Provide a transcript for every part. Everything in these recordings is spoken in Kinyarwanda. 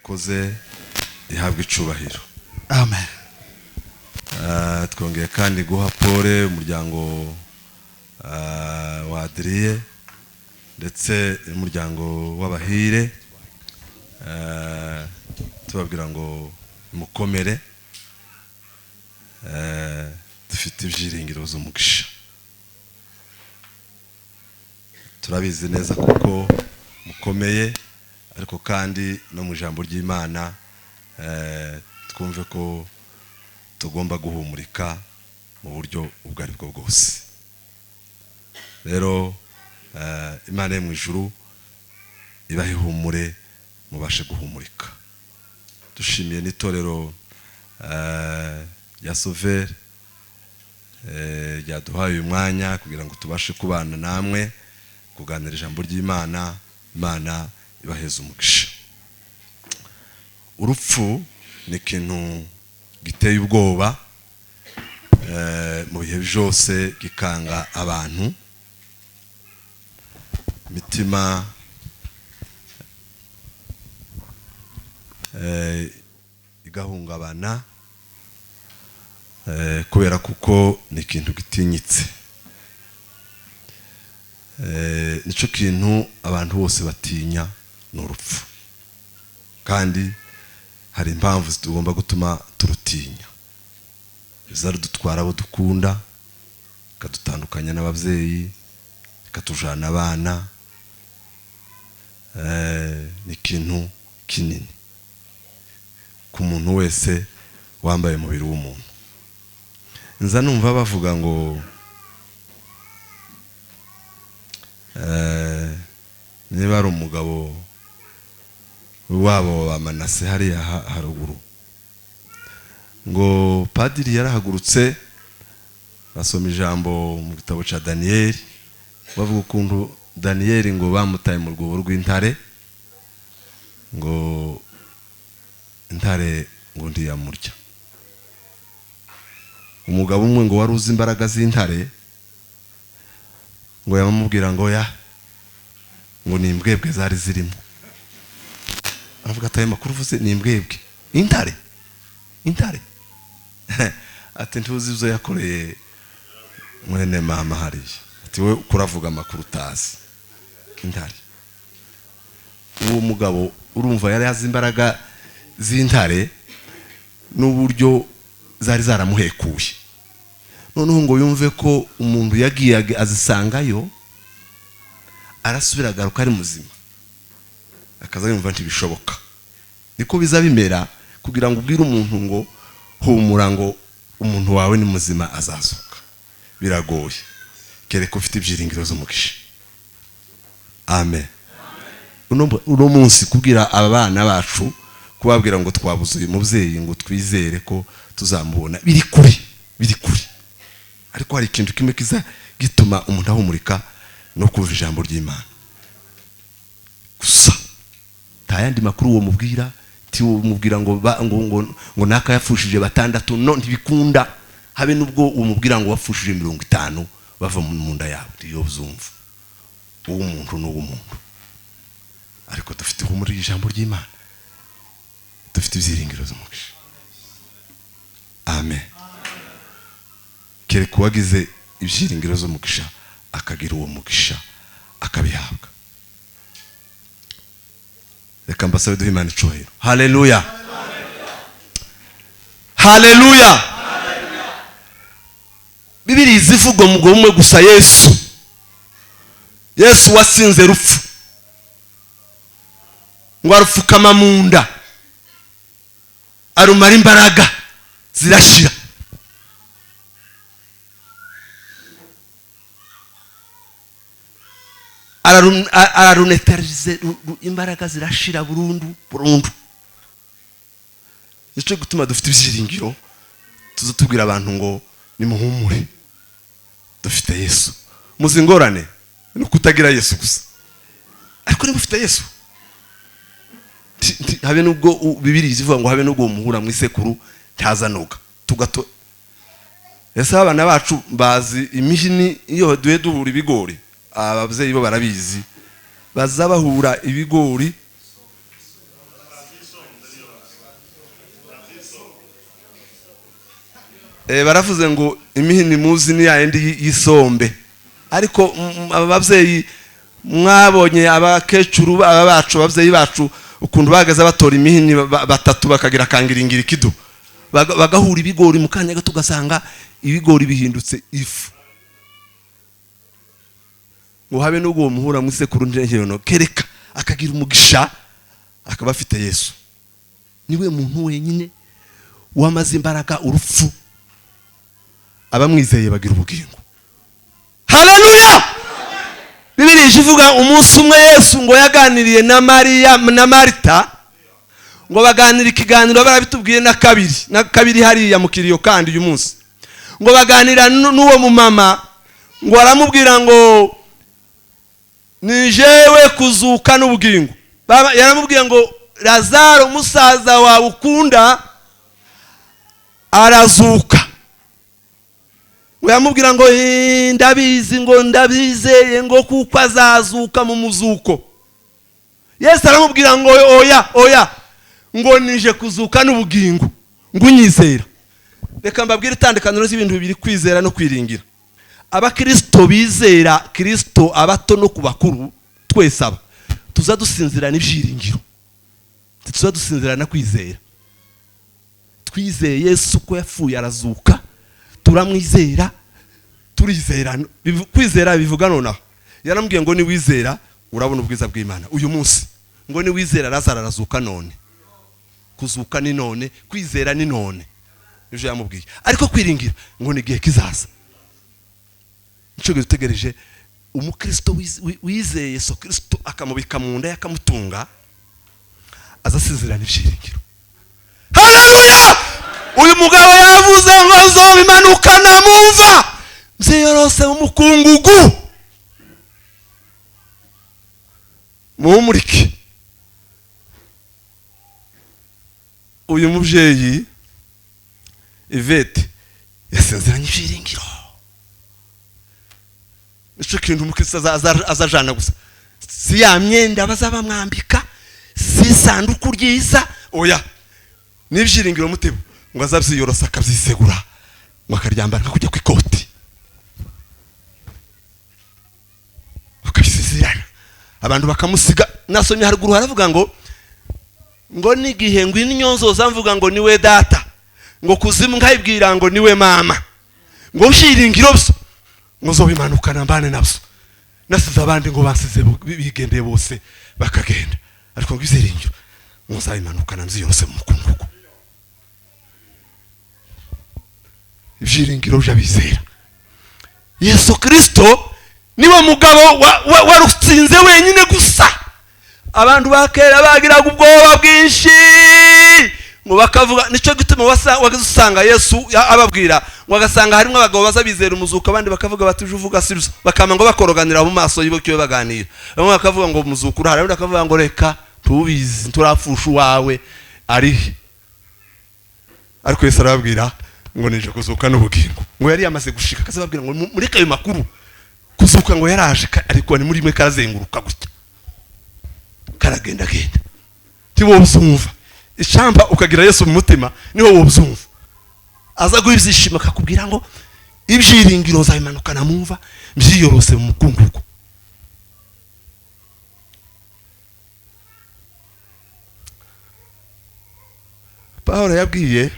yakoze ihabwa icubahiro. Amen. Twongeye kandi guha pole umuryango wa Adrie ndetse umuryango w'abahire, tubabwira ngo mukomere, dufite ibyiringiro z'umugisha. Turabizi neza kuko mukomeye, ariko kandi no mu ijambo ry'Imana twumve ko tugomba guhumurika mu buryo ubwo ari bwo bwose. Rero Imana yo mu ijuru ibahe ihumure, mubashe guhumurika. Dushimiye n'itorero ya Sauveur ryaduhaye uyu mwanya kugira ngo tubashe kubana namwe, kuganira ijambo ry'Imana. Imana ibaheze umugisha. Urupfu ni ikintu giteye ubwoba mu bihe byose, gikanga abantu, imitima igahungabana, kubera kuko ni ikintu gitinyitse. Nico kintu abantu bose batinya, ni urupfu, kandi hari impamvu zitugomba gutuma turutinya. Bizarudutwara abo dukunda, ikadutandukanya n'ababyeyi, ikatujana abana. Ni ikintu kinini ku muntu wese wambaye umubiri w'umuntu. Nza numva bavuga ngo niba ari umugabo wabo wa Manase hariya haruguru, ngo padiri yarahagurutse basoma ijambo mu gitabo ca Daniel, bavuga ukuntu Daniel ngo bamutaye mu rwobo rw'intare, ngo intare ngo ndiyamurya. Umugabo umwe ngo wari uzi imbaraga z'intare, ngo yamubwira ngo ngo ni imbwebwe zari zirimo. Aravuga ati ayo makuru uvuze ni imbwebwe? Intare ati ntuzi ibyo yakoreye mwene mama hariya. Ati we kuravuga amakuru utazi. Intare. Uwo mugabo urumva yari azi imbaraga z'intare n'uburyo zari zaramuhekuye. Noneho ngo yumve ko umuntu yagiye azisangayo, arasubira agaruka ari muzima, akaza yumva ntibishoboka. Niko biza bimera kugira ngo ubwire umuntu ngo humura, ngo umuntu wawe ni muzima azazuka. Biragoye, kereka ufite ibyiringiro z'umugisha. Amen. Uno munsi kubwira abana bacu, kubabwira ngo twabuze uyu mubyeyi ngo twizere ko tuzamubona, biri kuri. Ariko hari ikintu kimwe kiza gituma umuntu ahumurika, no kumva ijambo ry'Imana gusa. Tayandi makuru uwo mubwira, ti umubwira ngo naka yafushije 6, no ntibikunda. Habe nubwo uwo mubwira ngo wafushije 50 bava mu nda yawe, iyo uzumva uwo muntu n'uwo muntu. Ariko dufite humura ijambo ry'Imana, dufite ibyiringiro z'umugisha. Amen. Kereka uwagize ibyiringiro z'umugisha akagira uwo mugisha akabihabwa. Reka mbasabe duhe Imana icubahiro. Haleluya, haleluya. Bibiliya izivuga mu umwe gusa, Yesu wasinze rupfu, ngo arupfukama mu nda, arumara imbaraga zirashira. Araruneterize, imbaraga zirashira burundu. Nico gutuma dufite ibyiringiro, tuzatubwira abantu ngo nimuhumure, dufite Yesu. Muzingorane no kutagira Yesu gusa, ariko niba ufite Yesu, habe nubwo Bibiliya ivuga ngo habe nubwo muhura mu isekuru ntazanoga tugato. Ese abana bacu bazi imihini iyo duhe duhura ibigori, ababyeyi bo barabizi, baza bahura ibigori baravuze ngo imihini muzi ni yindi y'isombe, ariko ababyeyi mwabonye abakecuru ababacu ababyeyi bacu ukuntu bagaza batora imihini batatu bakagira kangiringira ikidu bagahura ibigori mu kanya gato ugasanga ibigori bihindutse ifu. ngo habe n'ubwo muhura mu isekuru njenyeno kereka akagira umugisha akaba afite Yesu. Niwe muntu wenyine wamaze imbaraga urupfu, abamwizeye bagira ubugingo. Haleluya! Bibiliya ivuga umunsi umwe Yesu ngo yaganiriye na Mariya na Marita, ngo baganira ikiganiro barabitubwiye na kabiri hariya mu kiriyo kandi uyu munsi. Ngo baganira n'uwo mu mama, ngo aramubwira ngo ni jewe kuzuka n'ubugingo. Yaramubwiye ngo Lazaro musaza wawe ukunda arazuka. Yamubwira ngo ndabizi, ngo ndabizeye ngo kuko azazuka mu muzuko. Yesu aramubwira ngo oya ngo nije kuzuka n'ubugingo, ngo unyizera. Reka mbabwire itandukaniro ry'ibintu bibiri, kwizera no kwiringira. Abakristo bizera Kristo, abato no kubakuru, twese aba tuza dusinzirana ibyiringiro, tuza dusinzirana kwizera. Twizeye Yesu ko yapfuye arazuka, turamwizera, turizera. Kwizera bivuga nonaho. Yaramubwiye ngo ni wizera urabona ubwiza bw'Imana uyu munsi, ngo ni wizera Lazaro arazuka none. Kuzuka ni none, kwizera ni none, ivyo yamubwiye. Ariko kwiringira ngo ni gihe kizaza. Nico gitegereje umukristo wizeye Yesu Kristo, akamubika mu nda yakamutunga, azasinzirana ibyiringiro. Haleluya! Uyu mugabo yavuze ngo azobimanukana mumva, mziyorose mu mukungugu, mumurike. Uyu mubyeyi Ivete yasinziranye ibyiringiro. Nico kintu umukristo azajana gusa, si ya myenda bazabamwambika, si sanduku ryiza, oya n'ibyiringiro mutebo ngo azabyiyorosa akabyisegura, ngo akaryambara kujya ku ikoti, bakabisizirana abantu bakamusiga. Nasomye haruguru haravuga ngo nigihe ngo inyonzo zamvuga ngo niwe data, ngo kuzimu nkayibwira ngo niwe mama, ngo byiringiro byo ngo zobimanukana mbane nabyo. Nasize abandi ngo basize bigendeye bose bakagenda, ariko ngo iziringiro ngo zabimanukana nziyose mu mukungugu. Ibyiringiro by'abizera Yesu Kristo niwe mugabo warutsinze wenyine gusa. Abantu bakera bagiraga ubwoba bwinshi, ngo bakavuga. Nico gituma wagusanga Yesu ababwira, ngo agasanga harimo abagabo bazabizera umuzuko, abandi bakavuga bati uvuga sibyo, bakama ngo bakoroganira mu maso y'ibyo baganira. Bamwe bakavuga ngo umuzuko urahari, abandi bakavuga ngo reka tubizi turapfusha wawe ari. Ariko Yesu arababwira ngo nije kuzuka n'ubugingo. Ngo yari yamaze gushika, akazababwira ngo mureka ayo makuru, kuzuka ngo yaraje, ariko ni muri mwe karazenguruka gutya, karagenda genda. Tiwo uzumva icamba ukagira Yesu mu mutima, niho wobyumva. Aza guhibyishima akakubwira ngo ibyiringiro zabimanukana mumva, mziyorose mu mukungugu. Pawulo yabwiye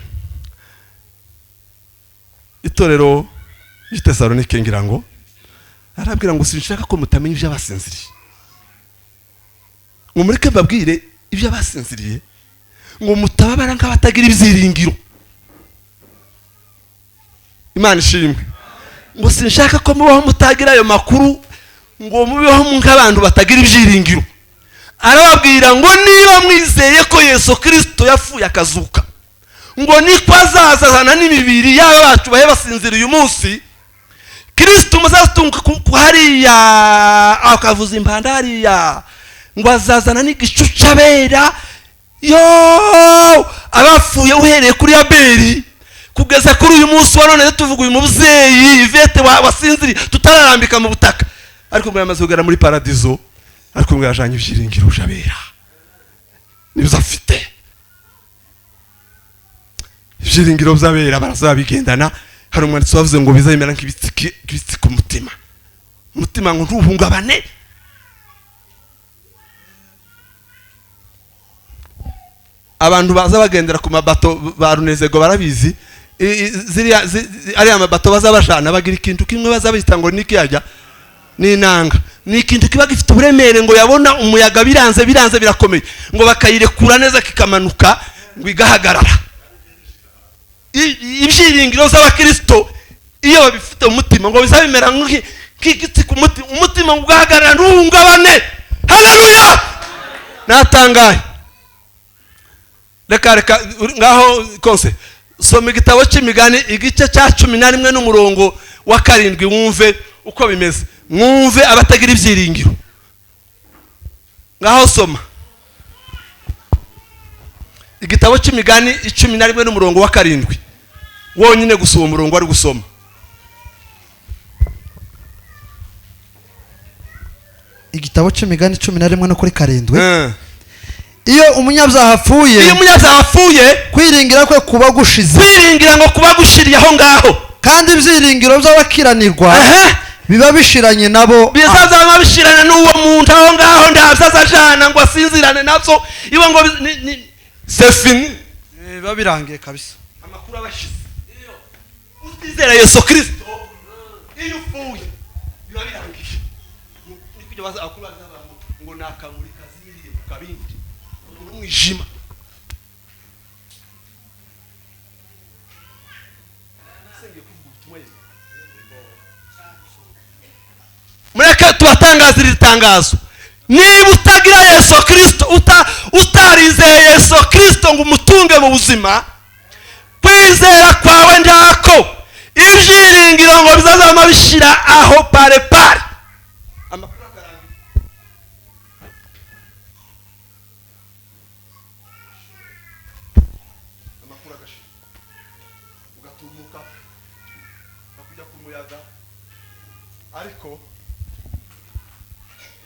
itorero y'Itesalonike ngira ngo arabwira ngo sinshaka ko mutamenya ibyo abasinziriye, ngo mureke mbabwire ibyo abasinziriye, ngo mutababara nk'abatagira ibyiringiro. Imana ishimwe. Ngo sinshaka ko mubaho mutagira ayo makuru, ngo mubeho nk'abantu batagira ibyiringiro. Arababwira ngo niba mwizeye ko Yesu Kristo yapfuye akazuka, ngo niko azazana n'imibiri y'aba bacu bahe basinzira uyu munsi. Kristo muzatunga hariya akavuza impanda hariya, ngo azazana n'igicu cy'abera. Yo abapfuye uhereye kuri Abeli kugeza kuri uyu munsi wa none tuvuga uyu mubyeyi Ivete wasinziri tutararambika mu butaka, ariko ngo yamaze kugera muri paradizo, ariko ngo yajanye ibyiringiro by'abera nibyo afite. ibyiringiro by'abera barazabigendana. Hari umwanditsi wavuze ngo bizamera nk'ibitsi ku mutima, umutima ngo ntuhungabane. Abantu baza bagendera ku mabato ba Runezego barabizi, ariya mabato bazabajana bagira ikintu kimwe bazabita ngo nikiyajya n'inanga, ni ikintu kiba gifite uburemere ngo yabona umuyaga biranze birakomeye, ngo bakayirekura neza kikamanuka ngo igahagarara. Ibyiringiro z'abakristo iyo babifite umutima ngo bizabimera nk'igiti ku mutima, umutima ngo ugahagarara ntuhungabane. Haleluya! Natangaye. Reka ngaho konse soma igitabo cy'Imigani igice cya 11 n'umurongo wa 7 wumve uko bimeze, mwumve abatagira ibyiringiro. Ngaho soma igitabo cy'Imigani 11 n'umurongo wa 7 wonyine gusoma umurongo ari gusoma. Igitabo cy'Imigani 11 no kuri 7. Iyo umunyabyaha apfuye, kwiringira kwe kuba gushize, kwiringira ngo kuba gushiriye aho ngaho, kandi ibyiringiro by'abakiranirwa biba bishiranye nabo, bizazama bishirana n'uwo muntu aho ngaho, ndazazajana ngo asinzirane nabyo, ibo ngo sefini biba birangiye kabisa. Amakuru abashize iyo utizera Yesu Kristo, iyo upfuye biba birangiye. Ni kujya baza akuru ngo nakamuri kazimiriye kabindi umwijima. Mureke tubatangazira itangazo, niba utagira Yesu Kristo, utarizeye Yesu Kristo ngo umutunge mu buzima, kwizera kwawe ndako, ibyiringiro ngo bizazama bishira aho pare. Ariko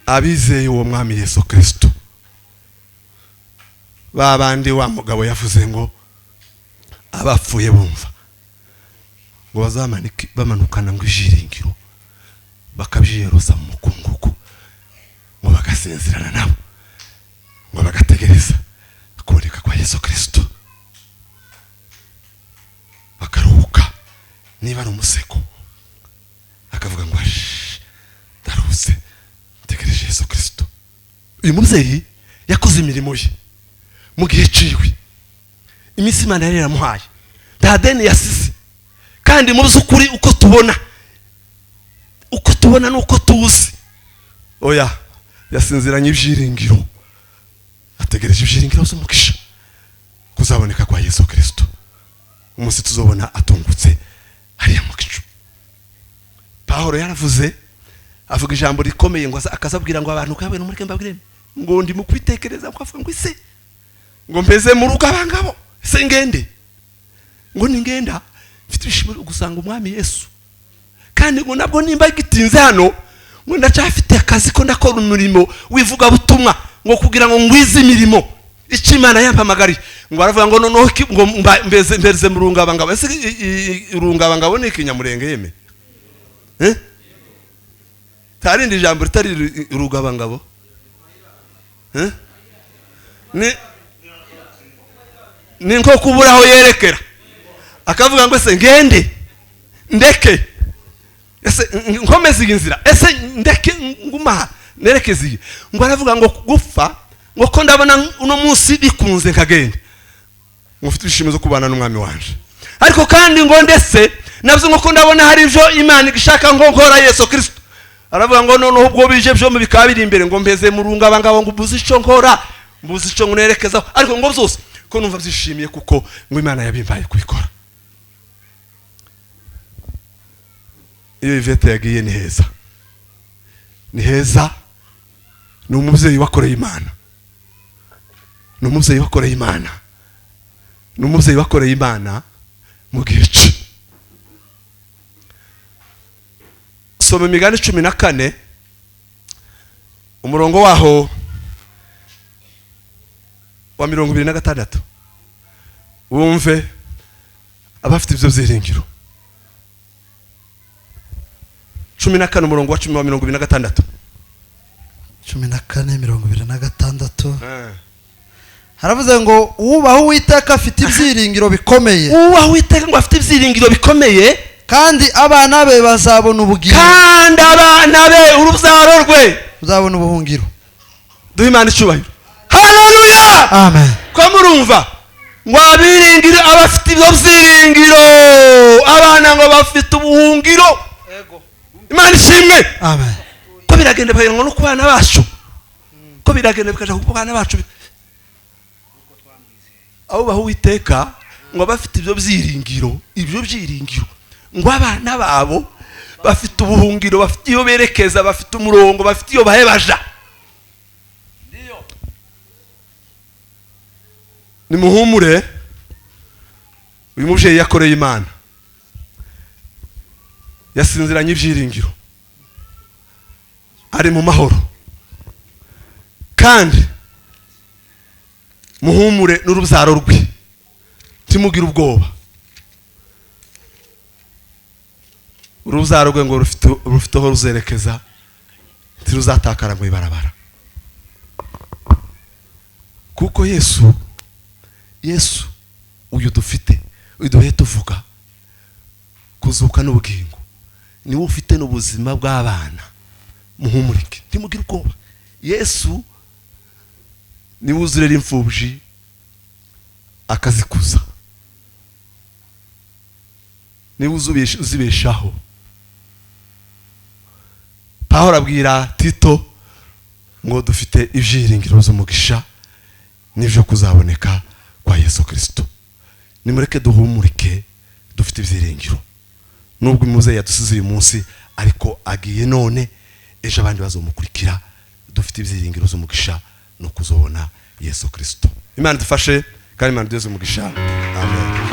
abizeye uwo mwami Yesu Kristo, babandi wa mugabo yavuze ngo abapfuye bumva ngo bamanukana ngo ijiringiro bakabyiyeroza mu mukungugu, ngo bagasinzirana nabo, ngo bagategereza kuboneka kwa Yesu Kristo, bakaruhuka. Niba ari umuseko akavuga ngo daruse tegereje Yesu Kristo. Uyu mubyeyi yakoze imirimo ye mu gihe ciwe, iminsi Imana yari yaramuhaye, nta deni yasize, kandi mu by'ukuri uko tubona n'uko tuzi, oya yasinziranye ibyiringiro, ategereje ibyiringiro by'umugisha kuzaboneka kwa Yesu Kristo, umunsi tuzobona atungutse hariya mu gicu. Pawulo yaravuze, avuga ijambo rikomeye ngo akazabwira ngo abantu kabwe n'umureke mbabwire ngo ndi mu kwitekereza, ngo avuga ngo ise ngo mbeze mu rugo abangabo, ise ngende ngo ningenda mfite ibishimiro gusanga umwami Yesu, kandi ngo nabwo nimba gitinze hano ngo ndacyafite akazi ko ndakora umurimo wivuga butumwa, ngo kugira ngo ngwize imirimo icyo Imana yampamagariye. Ngo aravuga ngo noneho ngo mbeze mu runga abangabo. Ese urunga abangabo ni ikinyamurenge yeme? Tarindi ijambo ritari urugabangabo, ni nko kubura aho yerekera, akavuga ngo ese ngende ndeke, ese nkomeze inzira, ese ndeke nguma nerekeze. Ngo aravuga ngo gupfa ngo ko ndabona uno munsi bikunze nkagenda, ngo ufite ibishimo zo kubana n'umwami wanje, ariko kandi ngo ndetse nabyo ngo ko ndabona hari ibyo Imana igishaka ngo nkora Yesu Kristo. Aravuga ngo noneho ubwo bije byo mu bikaba biri imbere, ngo mbeze mu runga abangabo, ngo mbuze icyo nkora, mbuze icyo nerekezaho, ariko ngo byose ko numva byishimiye kuko ngo Imana yabimbaye kubikora. Iyo Ivete yagiye ni heza, ni heza, ni umubyeyi wakoreye Imana, ni umubyeyi wakoreye Imana, ni umubyeyi wakoreye Imana mu gihe. Soma Imigani 14 umurongo waho wa 26 wumve abafite ibyo byiringiro. 14 umurongo wa 10:26. 14:26 haravuze ngo ubaho Uwiteka afite ibyiringiro bikomeye. Ubaho Uwiteka ngo afite ibyiringiro bikomeye, kandi abana be bazabona ubugingo. kandi abana be urubyaro rwe uzabona ubuhungiro. Duhe Imana icyubahiro. Haleluya, amen. ko murumva ngo abiringire abafite ibyo byiringiro, abana ngo bafite ubuhungiro. Imana ishimwe, amen. ko biragenda bikagenwa no ku bana bacu, ko biragenda bikaja ku bana bacu. Abo baho Uwiteka ngo bafite ibyo byiringiro, ibyo byiringiro ngo abana babo bafite ubuhungiro, bafite iyo berekeza, bafite umurongo, bafite iyo bahebaja. Nimuhumure, uyu mubyeyi yakoreye Imana, yasinziranye ibyiringiro, ari mu mahoro. Kandi muhumure n'urubyaro rwe, timugire ubwoba. Urubyaro rwe ngo rufite aho ruzerekeza, ntiruzatakara mu ibarabara, kuko Yesu uyu dufite, uyu duhe tuvuga kuzuka n'ubugingo, niwe ufite n'ubuzima bw'abana. Muhumurike, ntimugire ubwoba. Yesu niwe uzurera imfubyi akazikuza, niwe uzibeshaho. Pawulo abwira Tito ngo dufite ibyiringiro by'umugisha n'ibyo kuzaboneka kwa Yesu Kristo. Nimureke duhumurike, dufite ibyiringiro. Nubwo umuze yadusize uyu munsi, ariko agiye none, ejo abandi bazomukurikira. Dufite ibyiringiro by'umugisha no kuzobona Yesu Kristo. Imana dufashe kandi Imana duze umugisha. Amen.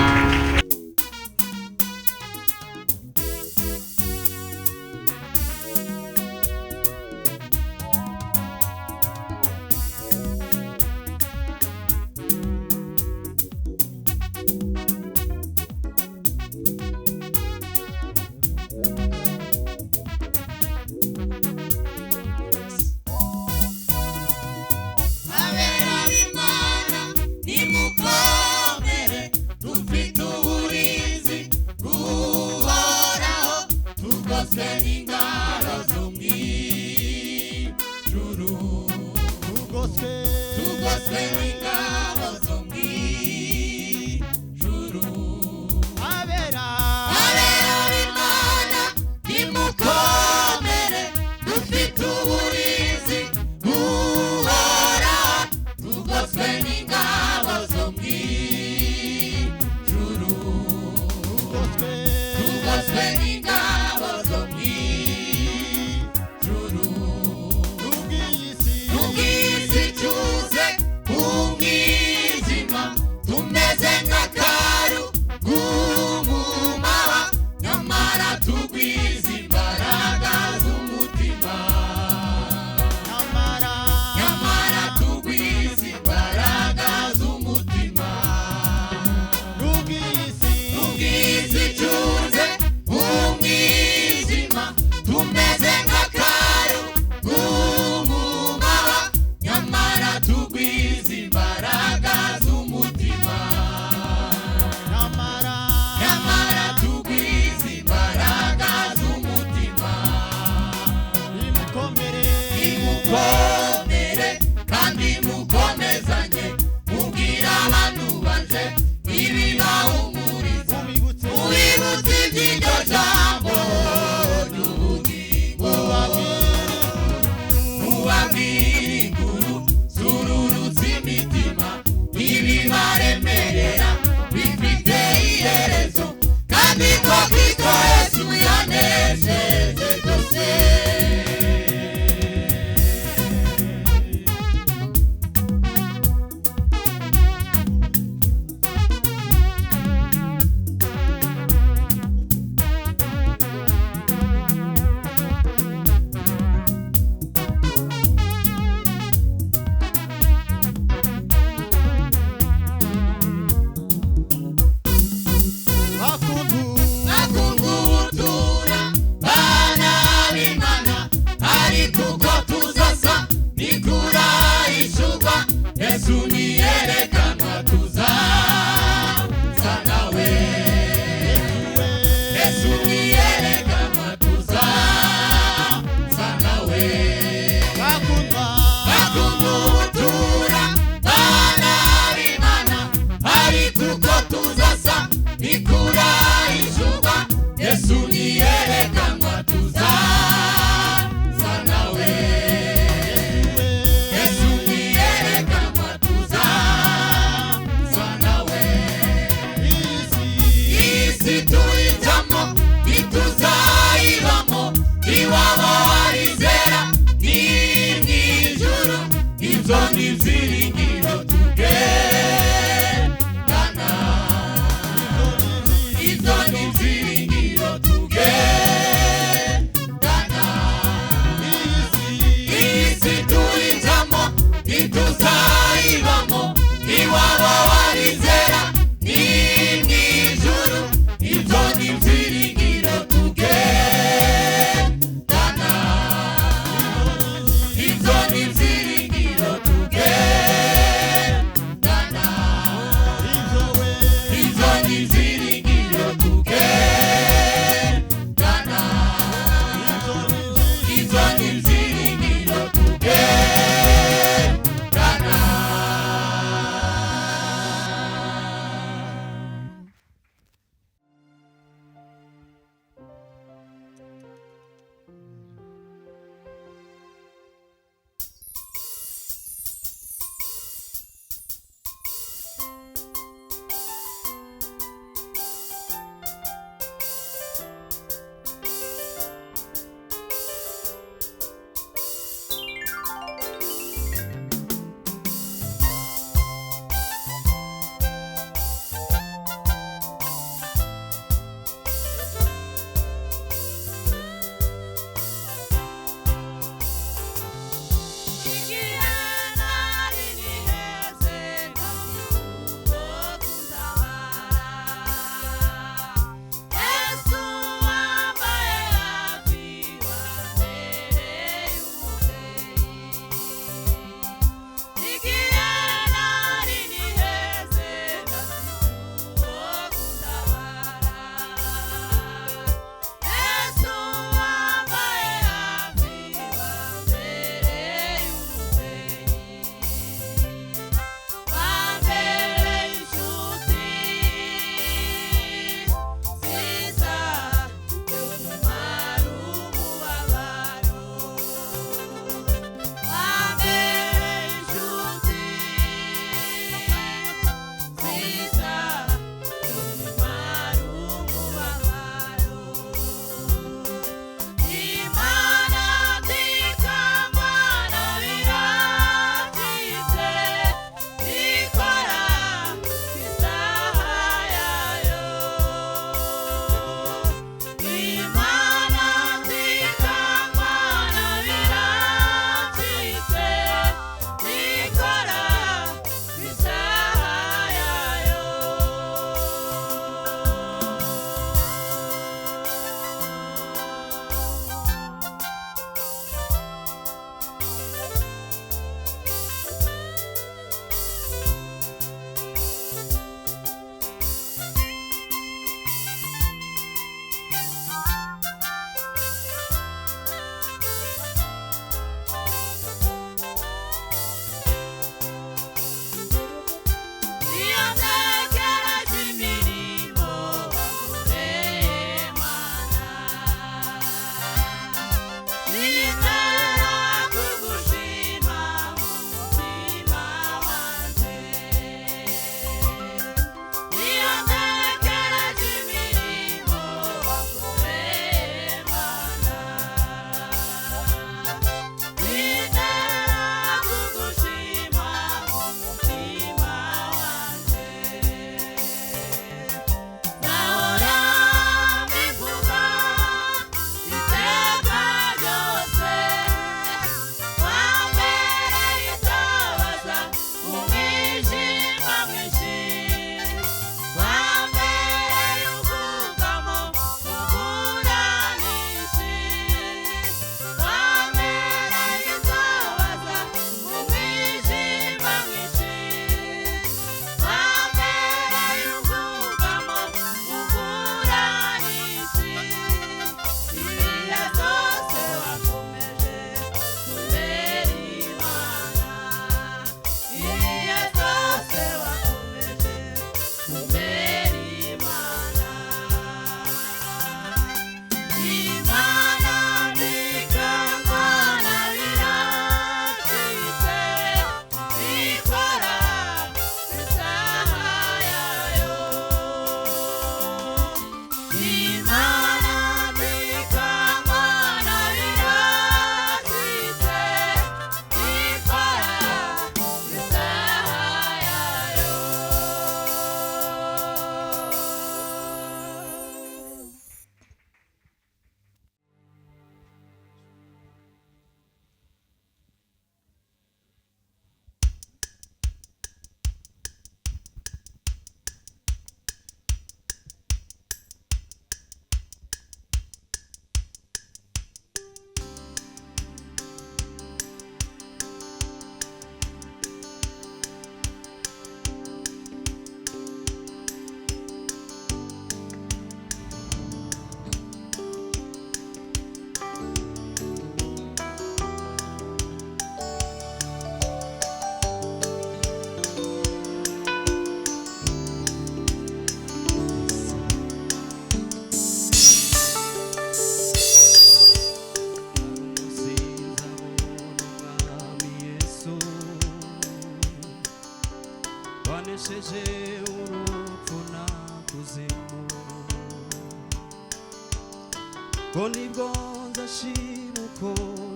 nibwo nzashima uko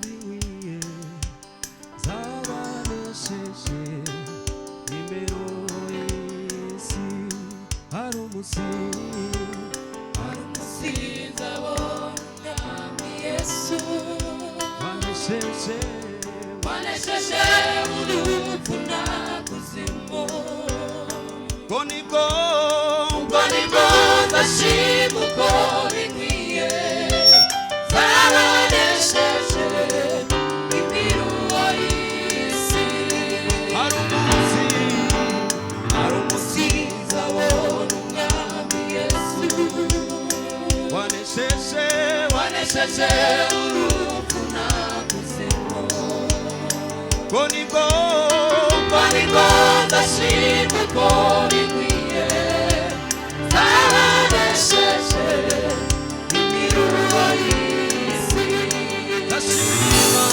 bikwiye zabanesheje imiruho y'isi hari umunsi nzabona Umwami Yesu wanesheje urupfu na kuzimu nibwo nzashima uko bikwiye zabanesheje imiruho y'isi hari umunsi nzabona Umwami Yesu wanesheje urupfu na kuzimu nibwo ndashima uko bikwiye zabanesheje imiruho y'isi ndashima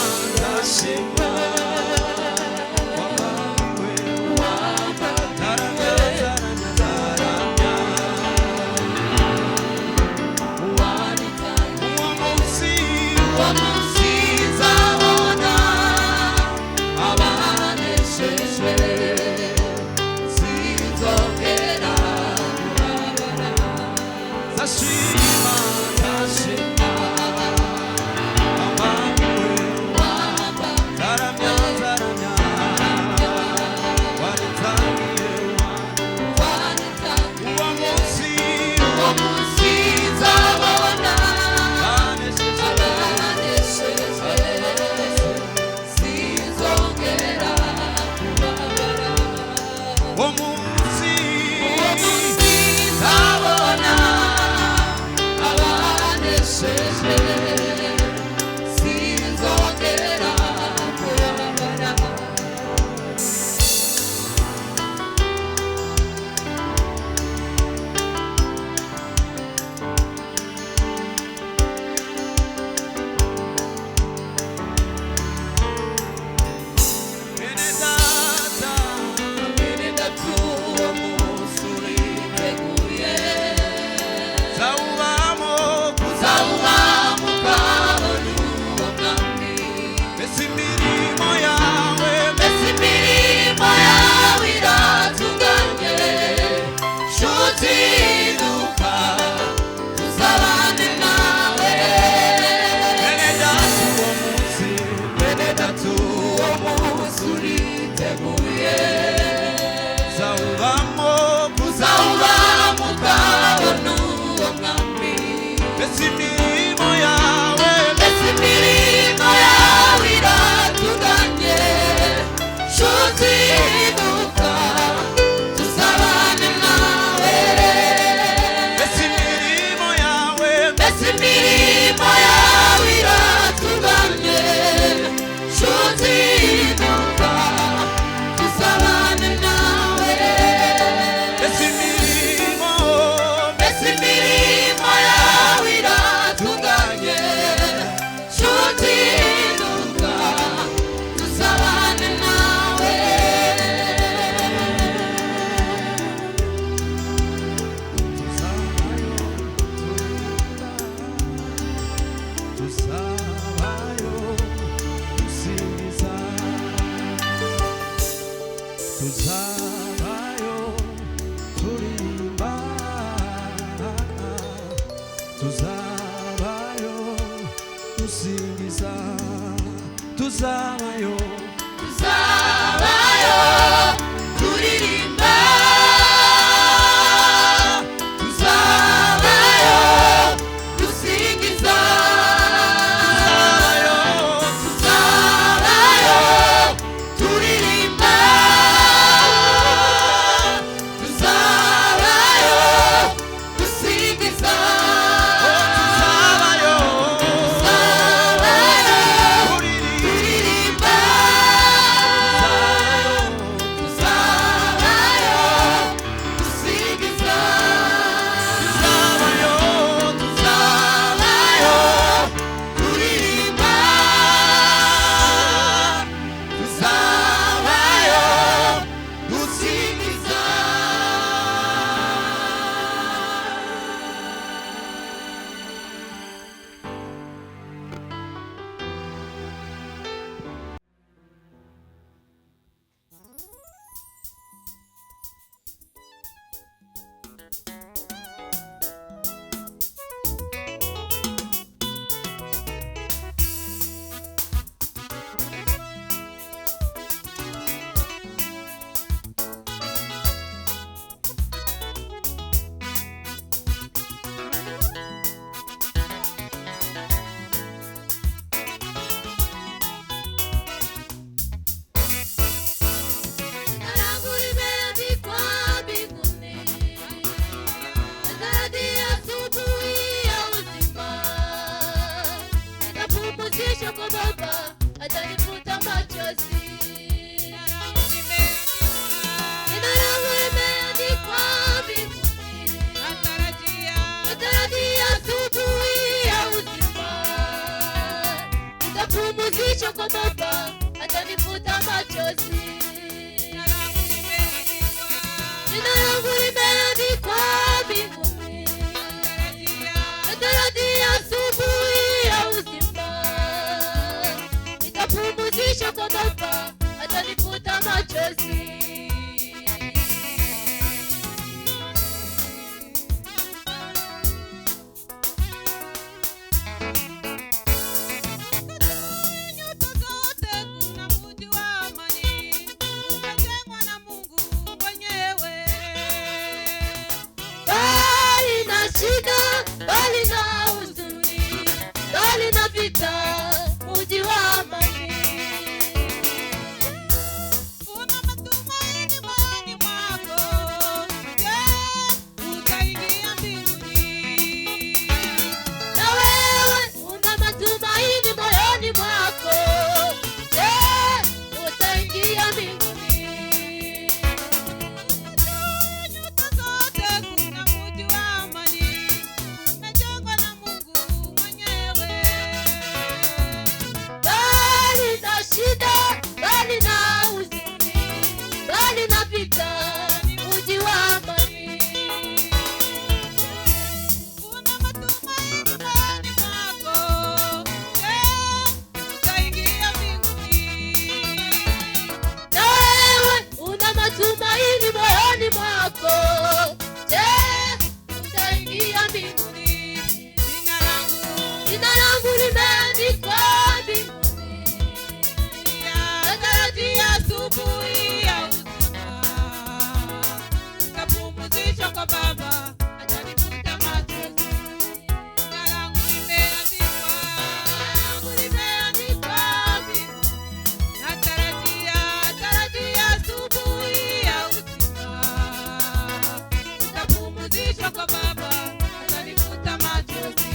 Turirimba Nitapumzishwa kwa Baba, atanifuta machozi. Jina langu limeandikwa mbinguni, natarajia asubuhi ya uzima. Nitapumzishwa kwa Baba, atanifuta machozi. Bali na huzuni, bali na vita, mji wa amani. Una matumaini moyoni mwako, utaingia mbinguni. Na wewe una matumaini moyoni mwako, utaingia mbinguni. Bali na huzuni, bali na vita, mji wa amani. Una matumaini moyoni mwako, utaingia mbinguni. Na wewe una matumaini moyoni mwako, utaingia mbinguni. Jina langu limeandikwa mbinguni, asubuhi ya uzima. Nitapumzishwa kwa Baba, atanifuta machozi. Jina langu limeandikwa mbinguni, natarajia asubuhi ya uzima. Nitapumzishwa kwa Baba, atanifuta machozi.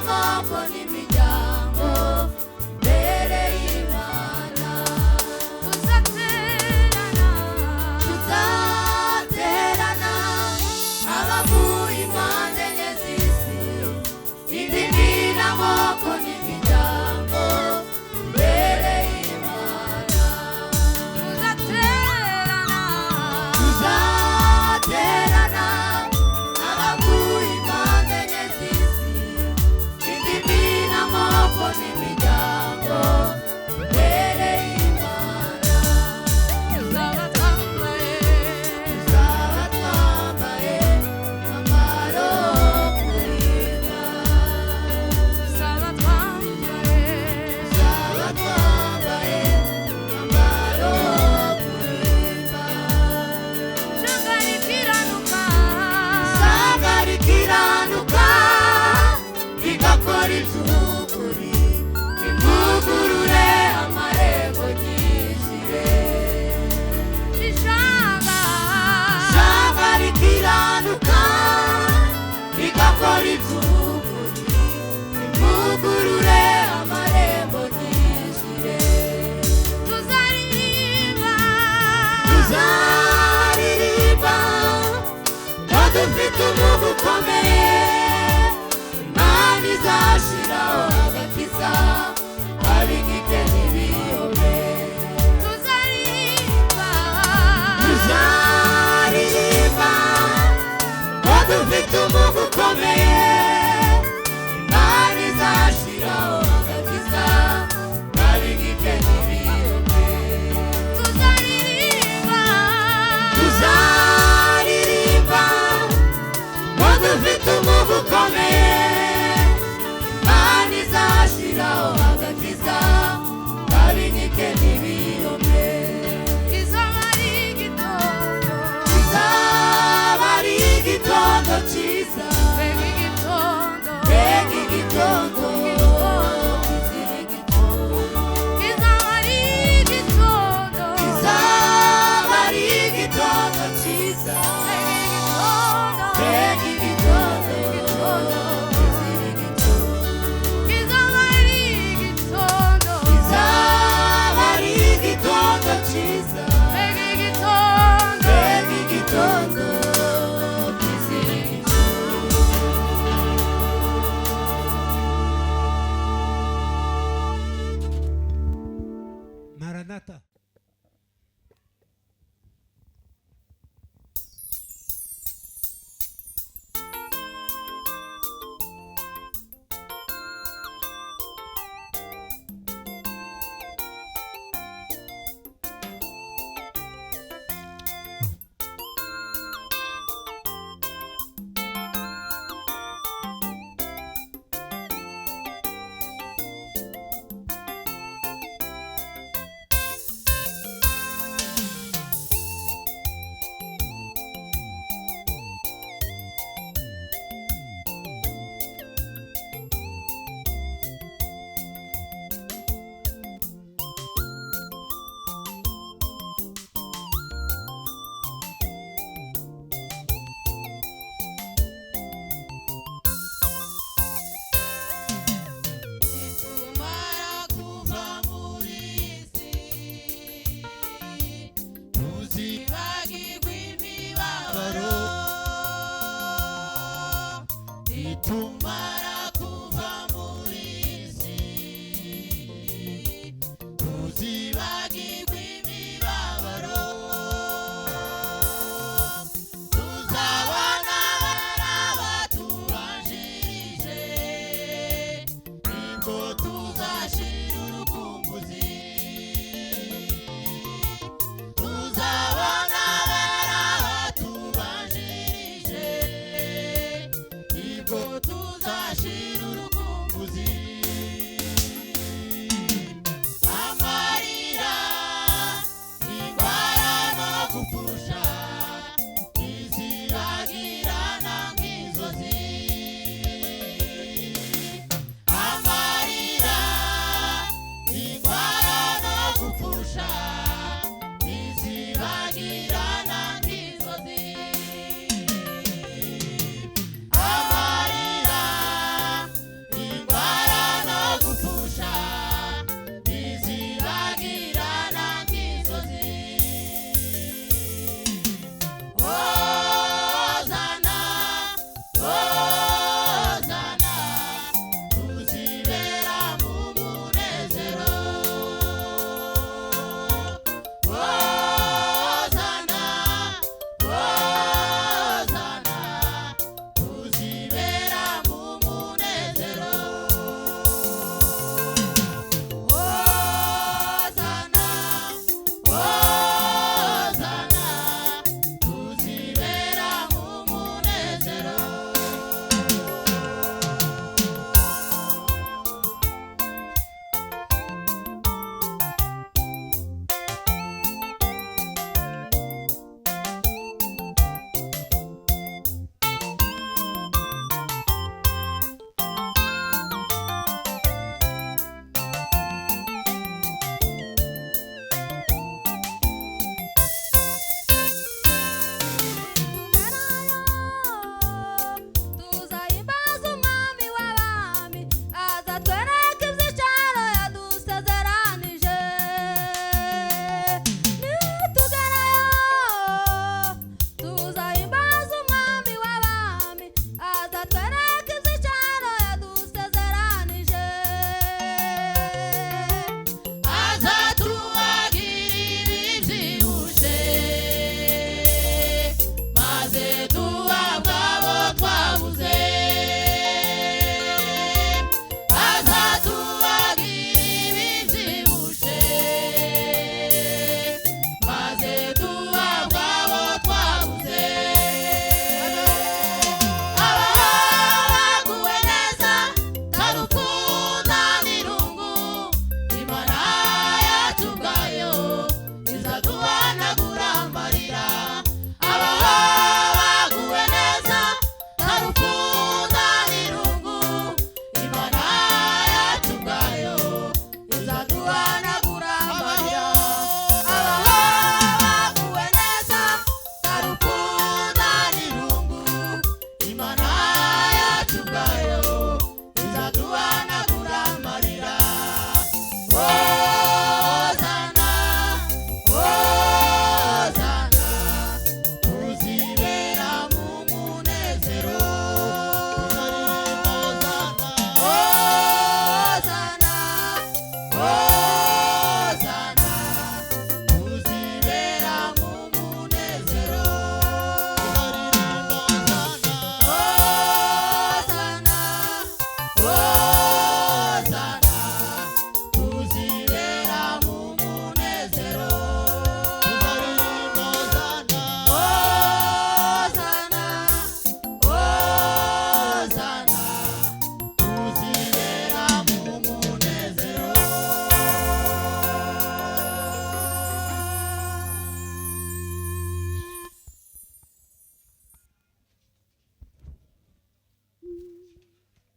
n'amoko n'imiryango imbere y'Imana. Tuzaterana abavuye impande enye z'isi, indimi n'amoko n'imiryango imbere y'Imana. Tuzaterana abavuye impande enye z'isi, indimi n'amoko n'imiryango imbere y'Imana. Tuzaba twambaye amaro kurimba. Tuzaba twambaye amaro kurimba. Isanga rikiranuka rigakora iby'ukuri, ivugurure amarembo ryishyire. Isanga rikiranuka rigakora iby'ukuri, ivugurure amarembo ryishyire. Tuzaririmba ko dufite umuvu ukomeye, Imana izashiraho agakiza ab'igite n'ibiyome. Tuzaririmba ko dufite umuvu ukomeye, Imana izashiraho agakiza ab'igite n'ibiyome. Tuzaririmba ko dufite umuvu ukomeye, Imana izashiraho agakiza ab'igite n'ibiyome. Izaba ari igitondo cyiza, mbega igitondo kizira igitondo. Izaba ari igitondo cyiza, mbega igitondo kizira igitondo. Izaba ari igitondo cyiza, mbega igitondo kizira igitondo. Maranatha.